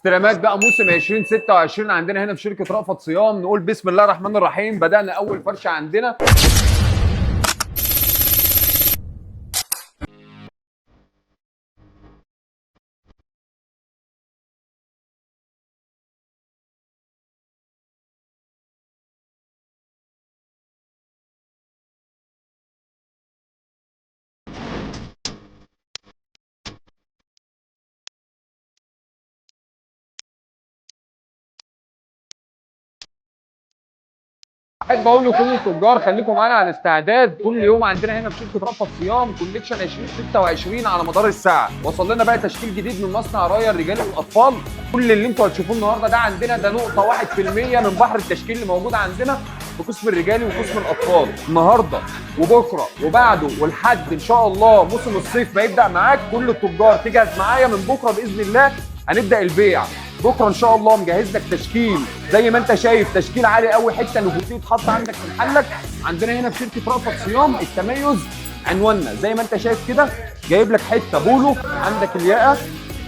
استلامات بقى موسم 2026 عندنا هنا في شركه رأفت صيام. نقول بسم الله الرحمن الرحيم. بدأنا اول فرشه عندنا. احب اقول لكل التجار خليكم معانا على الاستعداد. كل يوم عندنا هنا في شركه رأفت صيام كوليكشن 2026 على مدار الساعه. وصل لنا بقى تشكيل جديد من مصنع رايا الرجال والاطفال. كل اللي انتوا هتشوفوه النهارده ده عندنا ده نقطه 1% من بحر التشكيل اللي موجود عندنا في قسم الرجالي وقسم الاطفال. النهارده وبكره وبعده ولحد ان شاء الله موسم الصيف ما يبدا معاك. كل التجار تجهز معايا من بكره باذن الله هنبدا البيع. بكره ان شاء الله مجهز لك تشكيل زي ما انت شايف، تشكيل عالي قوي، حته نفوسيه تحط عندك في محلك. عندنا هنا في شركه رأفت صيام التميز عنواننا زي ما انت شايف كده، جايب لك حته بولو، عندك الياقه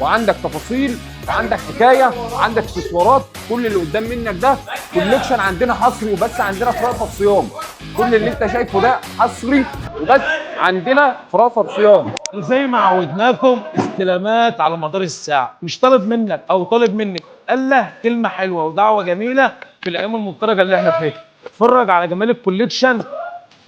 وعندك تفاصيل وعندك حكايه وعندك اكسسوارات. كل اللي قدام منك ده كوليكشن عندنا حصري وبس عندنا في رأفت صيام. كل اللي انت شايفه ده حصري وبس عندنا في رأفت صيام. زي ما عودناكم استلامات على مدار الساعة، مش طالب منك أو طالب منك إلا كلمة حلوة ودعوة جميلة في الأيام المفترجة اللي إحنا فيها. اتفرج على جمال الكوليكشن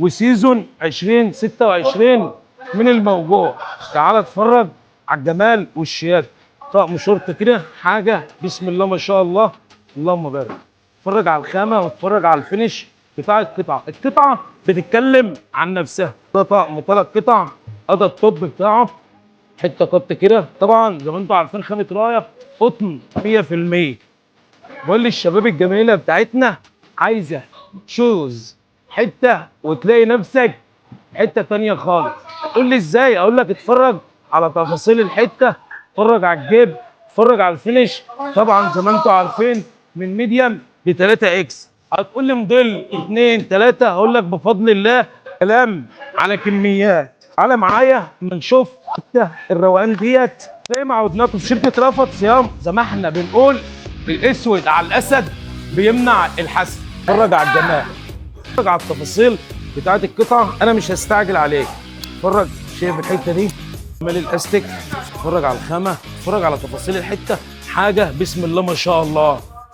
وسيزون 2026 من الموجود. تعال اتفرج على الجمال والشياكة. طقم شورت كده حاجة بسم الله ما شاء الله اللهم بارك. اتفرج على الخامة واتفرج على الفينش بتاع القطعة. القطعة بتتكلم عن نفسها. ده طقم 3 قطع. ده الطب بتاعه حته قط كده، طبعا زي ما انتم عارفين خامه رايه قطن 100%. بقول للشباب الجميله بتاعتنا عايزه شوز حته وتلاقي نفسك حته ثانيه خالص. قول لي ازاي؟ اقول لك اتفرج على تفاصيل الحته، اتفرج على الجيب، اتفرج على الفينش. طبعا زي ما انتم عارفين من ميديم ل 3 اكس. هتقول لي موديل 2 3، هقول لك بفضل الله كلام على كميات. تعالى معايا اما نشوف حتى الروقان ديت. زي ما عودناكم في شركه رأفت صيام، زي ما احنا بنقول الاسود على الاسد بيمنع الحسد. اتفرج على الجمال، اتفرج على التفاصيل بتاعت القطعه. انا مش هستعجل عليك. اتفرج، شايف الحته دي جمال الاستيك، اتفرج على الخامه، اتفرج على تفاصيل الحته. حاجه بسم الله ما شاء الله.